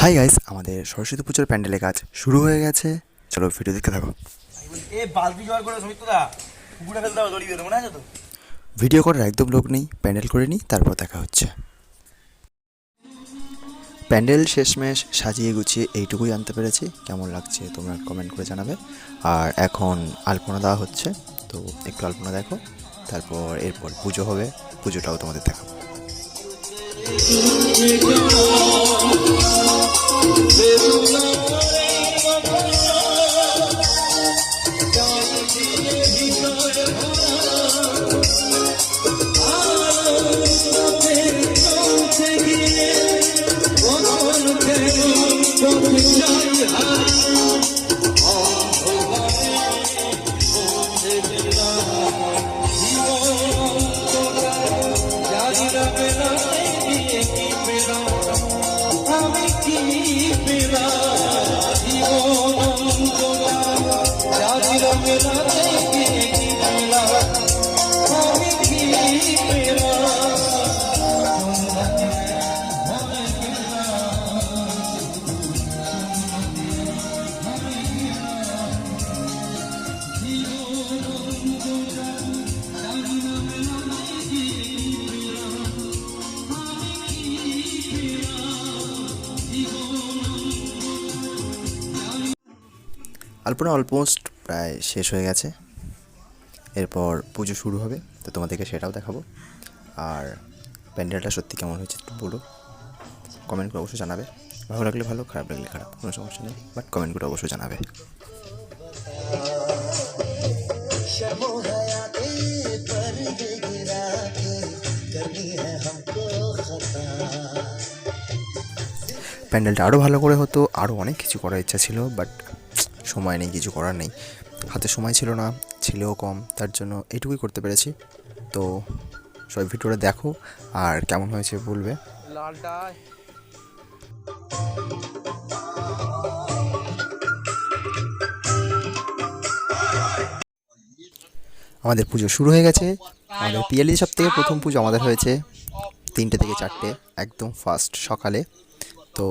Hi guys, আমাদের সরস্বতী পুজোর প্যান্ডেলের কাজ শুরু হয়ে গেছে। চলো ভিডিও দেখতে থাকো। এ বালতি জোগাড় করে সমিতদা পুকুরে ফেলতে হবে, দড়ি বেঁধে, মনে আছে তো? ভিডিও করার একদম লোক নেই, প্যান্ডেল করে নিই, তারপর দেখা হচ্ছে। প্যান্ডেল শেষমেশ সাজিয়ে গুছিয়ে এইটুকুই আনতে পেরেছি। কেমন লাগছে তোমরা কমেন্ট করে জানাবে। আর এখন আলপনা দেওয়া হচ্ছে, তো একটু আলপনা দেখো, তারপর এরপর পুজো হবে, পুজোটাও তোমাদের দেখাবো। আলপনা অলমোস্ট প্রায় শেষ হয়ে গেছে, এরপর পুজো শুরু হবে, তো তোমাদেরকে সেটাও দেখাবো। আর প্যান্ডেলটা সত্যি কেমন হয়েছে একটু বলো, কমেন্ট করে অবশ্যই জানাবে। ভালো লাগলে ভালো, খারাপ লাগলে খারাপ, কোনো সমস্যা নেই, বাট কমেন্ট করে অবশ্যই জানাবে। প্যান্ডেলটা আরও ভালো করে হতো, আরও অনেক কিছু করার ইচ্ছা ছিল, বাট সময় নেই, কিছু করার নেই, হাতে সময় ছিল না, ছেলেও কম, তার জন্য এইটুকুই করতে পেরেছি। তো সবাই ভিডিওটা দেখো আর কেমন হয়েছে বলবে। আমাদের পুজো শুরু হয়ে গেছে। আমাদের পিএলই সব থেকে প্রথম পুজো আমাদের হয়েছে 3টে থেকে 4টে, একদম ফার্স্ট সকালে। তো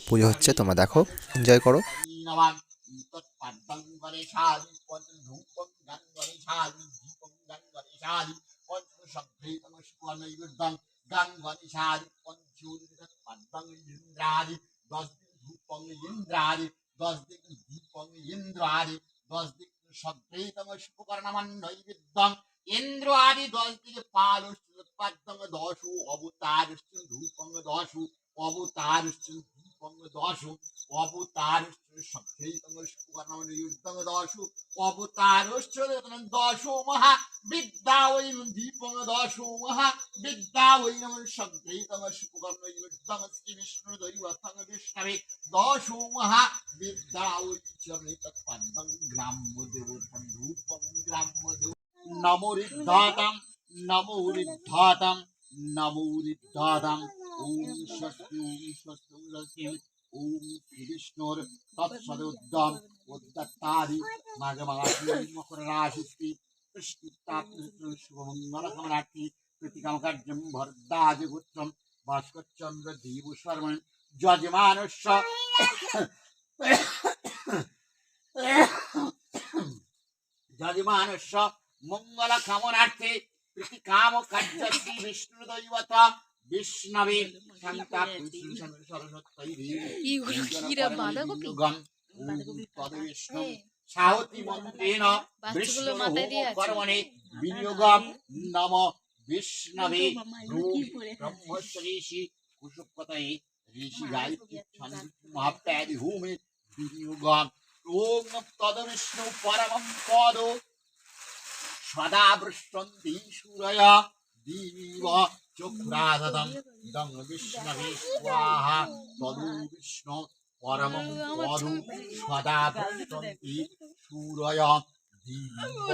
পুজো হচ্ছে, তোমরা দেখো, এনজয় করো। ইন্দ্র আদি 10 দিকে পাল পাদ্যঙ্গ দশু অবতার ধূপঙ্গ দশু অবতার ধূপঙ্গ দশু অবতার সভ্যৈতঙ্গ সুকর্ণম নিযুক্তঙ্গ দশু অবতার দশু মহা বিদ্যা ওই দীপঙ্গ দশু মহা বিদ্যা ওই নমঃ সভ্যৈতঙ্গ সুকর্ণ নিযুক্তঙ্গ শ্রী বিষ্ণু দৈবতঙ্গ বিষ্ণবে দশু মহা বিদ্যা ওই চরণে তৎপাদ্যং গ্রাম্য দেবতং ধূপং গ্রাম্য দেব নমোরিদ্ধাতং নমোরিদ্ধাতং নমোরিদ্ধাতং ওম স্বস্তি ওম বিষ্ণুর তৎসদোদ্যম উদ্দত্তাদি মাঘমাসি মকর রাশি শুভমঙ্গলকামনার্থী প্রীতিকামকার্যম ভরদ্বাজ গোত্রম ভাস্করচন্দ্র দেব শর্মণ যজমানস্য যজমানস্য মঙ্গল কামনার্থে প্রীতি কাম কার্য শ্রী বিষ্ণু দৈবত বিষ্ণবে শান্তা সরস্বতী বিষ্ণু সাহতি মন্ত্রেণ বিষ্ণু কর্মণে বিনিয়োগম নম বিষ্ণবে ব্রহ্মশ্রী কুশুপতয়ে ঋষি গায়ত্রী ছন্দ মহাপ্যাদি ভূমি বিনিয়োগম ওম তদবিষ্ণু পরমম পদ সদা বৃষ্ণন্তি সূরয়া দিব চক্ষুরাধতং ইদং বিষ্ণবে স্বাহা তদু বিষ্ণু পরমং পদু সদা বৃষ্ণন্তি সূরয়া দিব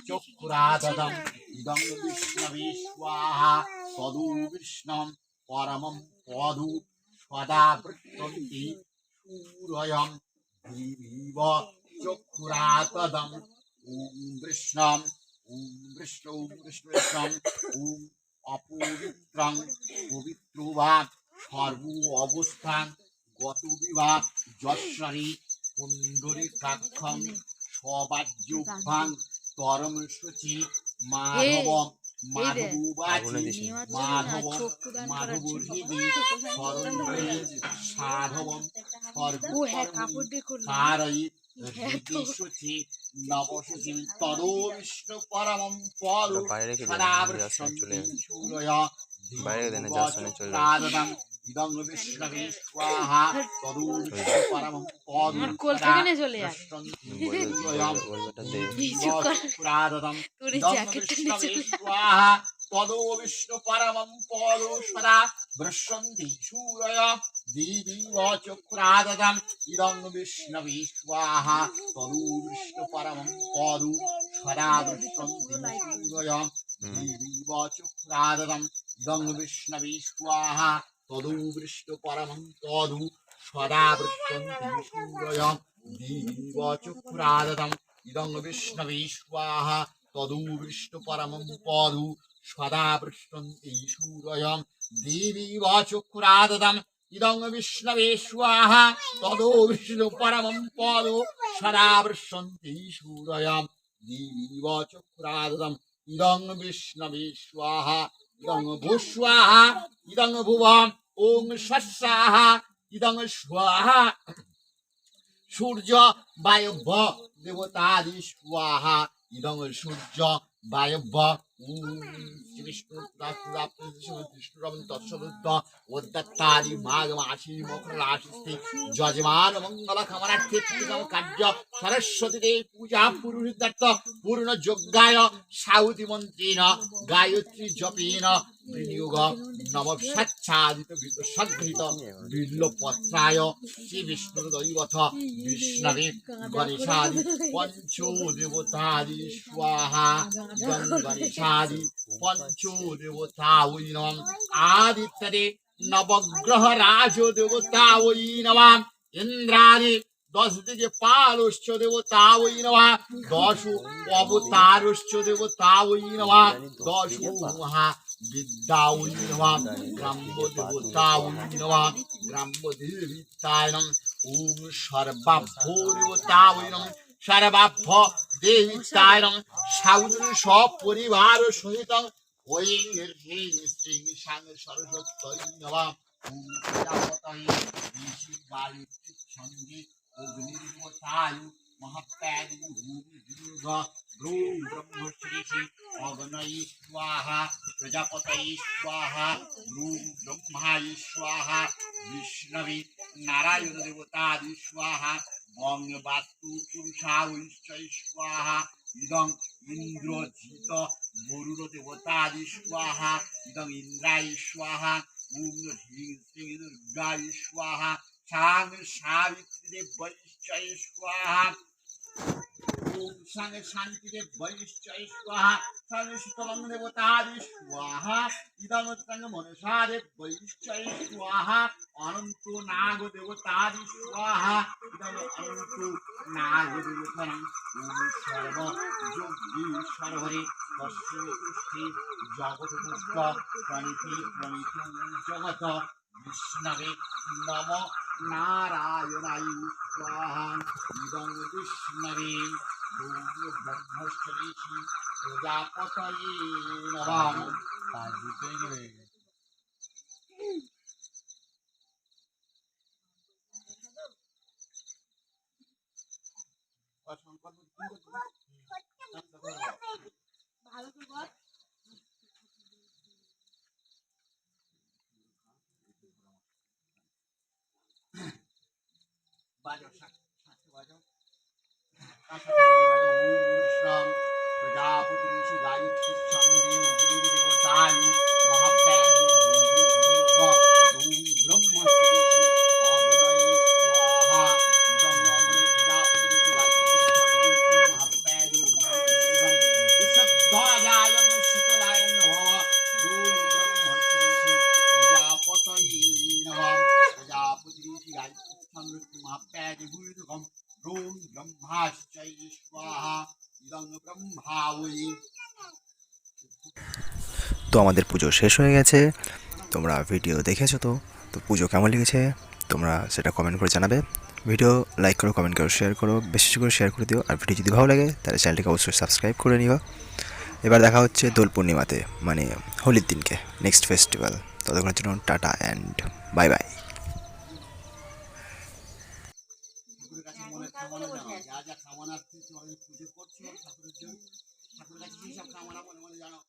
চক্ষুরাধতং ইদং বিষ্ণবে স্বাহা তদু বিষ্ণু পরমং পদু সদা বৃষ্ণন্তি সূরয়া দিব চক্ষুরাধতং ওম বিষ্ণু ওম বিষ্ণু বিষ্ণু ওম অপবিত্রং পবিত্র বা সর্ব অবস্থান গত বিবাহ যশ্বরী কুণ্ডরী কাক্ষম সবাজ্যুভাং তরম সূচি মাধবম মাধববাচি মাধবম মাধবহৃদি সরণ্ডে সাধবম কারয়িত হৃদিশুচি নবশুচি তদো বিষ্ণু পরমম পদ বাইরে রেখে সদা দেন, চলে যাবে। বৃষ্ণুরয় বাইরে দেন, যাওয়ার চলে যাবে। প্রাদদম ইদং বিষ্ণবে স্বাহা তদো বিষ্ণু পরমম পদ আমার কোল থেকে নিয়ে চলে যায়। বলবেটা দে। প্রাদদম তোর এই ইদং জ্যাকেটটা নিয়ে বিষ্ণবে চলে যায়। স্বাহা তদো বিষ্ণু পরমম পদ সদা বৃষ্ণন্তি শূরয় দেবী চক্রাদদম ইদং বিষ্ণবে স্বাহা তদো বিষ্ণু পরমম পদ সদা বৃষ্ণন্তি শূরয় দেবী চক্রাদদম ইদং বিষ্ণবে স্বাহা তদু বিষ্ণু পরমং তদু সদা বৃষ্ণন্তি শূরয় দেবী চক্রাদদম ইদং বিষ্ণবে স্বাহা তদু বিষ্ণু পরমং পদু সদা বৃষ্ণন্তি শূরয় দেবী চক্রাদদম ইদং বিষ্ণবে স্বাহা তদু বিষ্ণু পরমং পদু সদা বৃষ্ণন্তি শূরয় দেবী চক্রাদদম ইদং বিষ্ণবে স্বাহা ইদং ভূস্বাহা ইদং ভুবম ওং স্বাহা ইদং স্বাহা সূর্য বায়ব্য দেবতাদি স্বাহা ইদং সূর্য বায়ব্য বিষ্ণু বিষ্ণুরম তৎসদুদ্ধ উদ্দত্তাদি মাঘ মাসি মকর রাশিতে যজমান মঙ্গল কামনার্থে কৃতম কার্য সরস্বতী দেবী পূজা পুরোহিতার্থ পূর্ণ যজ্ঞায় সাউতি মন্ত্রেণ গায়ত্রী জপেন বিনিয়োগ নবসাচ্ছাদিত সংগৃহীত বিল্লপত্রায় শ্রী বিষ্ণুর দৈবথ বিষ্ণবে গণেশাদি পঞ্চো দেবতাদি স্বাহা গণেশাদি পঞ্চো দেবতা ওই নম আদিত্যদে নবগ্রহ রাজ দেবতা ওই নম ইন্দ্রাদি 10 দিকে পালশ্চ দেবতা ওই নমা 10 অবতারশ্চ দেবতা ওই নমা 10 মহা বিদ্যা ওই নমা গ্রাম্য দেবতা ওই নমা গ্রাম্য দেবতায়নম ওম সর্বাভ্য দেবতা ওই নম সর্বাভ্য দেবতায়নম সাউদ্র সপরিবার সহিত ওই শ্রী শ্রী সাং সরস্বতী নমা ওম প্রজাপতয়ে ঋষি গায়ত্রী ছন্দে অগ্নির্বতায়ু মহাপ্যাদি ভূমির্গ ব্রূম ব্রহ্মশ্রী অগ্নয়ী স্বাহা প্রজাপতয়ে স্বাহা ব্রূম ব্রহ্মায় স্বাহা বিষ্ণবে নারায়ণ দেবতাদি স্বাহা বঙ্গবাস্তু পুরুষায়শ্চৈ স্বাহা ইদং ইন্দ্রজিত বরুণ দেবতাদি স্বাহা ইদং ইন্দ্রায় স্বাহা ওম হ্রিং শ্রীং দুর্গায় স্বাহা সাং সাবিত্রী বৈশ্চৈ স্বাহা ওম সাং শান্তিরে বৈশ্চৈ স্বাহা সাং শীতলং দেবতাদি স্বাহা ইদং তং মনসারে বৈশ্চৈ স্বাহা অনন্ত নাগ দেবতাদি স্বাহা ইদং অনন্ত নাগ দেবতাং ওম সর্ব যোগীশ্বর হরে তস্मै তুষ্টি জগৎ মুক্ত প্রণীতি প্রণীত জগত বিষ্ণবে নম নারায়ণায় স্বাহা ইদং বিষ্ণবে ব্রহ্মশ্রী প্রজাপতয়ে নমঃ তার দুটোই হয়ে গেছে প্রজাপতি ঋষি গায়ত্রী ছন্দে অগ্নির দেবতায়ু মহাপ্যাদি ব্রহ্মশ্রী অগ্নয়ে স্বাহা ইদং অগ্নি প্রজাপতি ঋষি গায়ত্রী ছন্দে মহাপ্যাদি বিশুদ্ধায়াং শীতলায় নমঃ ব্রহ্মশ্রী প্রজাপতয়ে নমঃ প্রজাপতি ঋষি গায়ত্রী ছন্দে মহাপ্যাদি ভূমির্গম ওম ব্রহ্মাশ্চৈ স্বাহা ইদং ব্রহ্মাওয়ি। তো আমাদের পুজো শেষ হয়ে গেছে, তোমরা ভিডিও দেখেছো। তো পুজো কেমন লেগেছে তোমরা সেটা কমেন্ট করে জানাবে। ভিডিও লাইক করো, কমেন্ট করো, শেয়ার করো, বেশি করে শেয়ার করে দিও। আর ভিডিও যদি ভালো লাগে তাহলে চ্যানেলটিকে অবশ্যই সাবস্ক্রাইব করে নিও। এবার দেখা হচ্ছে দোল পূর্ণিমাতে, মানে হোলির দিনকে, নেক্সট ফেস্টিভ্যাল। ততক্ষণের জন্য টাটা অ্যান্ড বাই বাই। ঠাকুরের কাছে মনের কামনা জানাও, যা যা কামনা তুমি পুজো করছো ঠাকুরের জন্য, ঠাকুরের কাছে যেসব কামনা মনে মনে জানাও।